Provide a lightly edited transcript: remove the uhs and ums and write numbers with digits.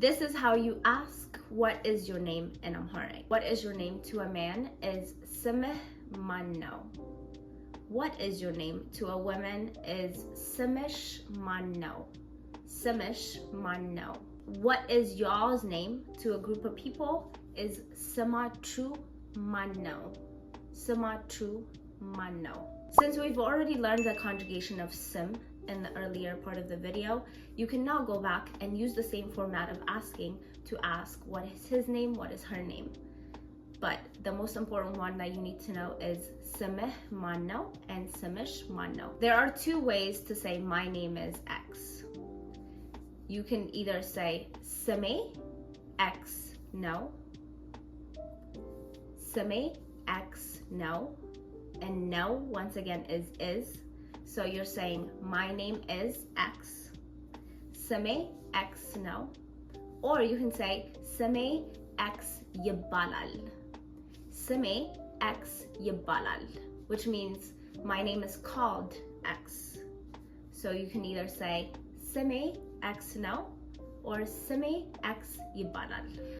This is how you ask what is your name in Amharic. What is your name to a man is Simih Manno. What is your name to a woman is Simish Manno. Simish Manno. What is y'all's name to a group of people is Simatru Manno. Simatru Manno. Since we've already learned the conjugation of sim in the earlier part of the video, you can now go back and use the same format of asking to ask what is his name, what is her name. But the most important one that you need to know is Simih Manno and Simish Manno. There are two ways to say my name is X. You can either say Simih X no, Simih X no, and no once again is. So you're saying my name is X, Simih X no, or you can say Simih X Yibalal. Simih X Yibalal, which means my name is called X. So you can either say Simih X no or Simih X Yibalal.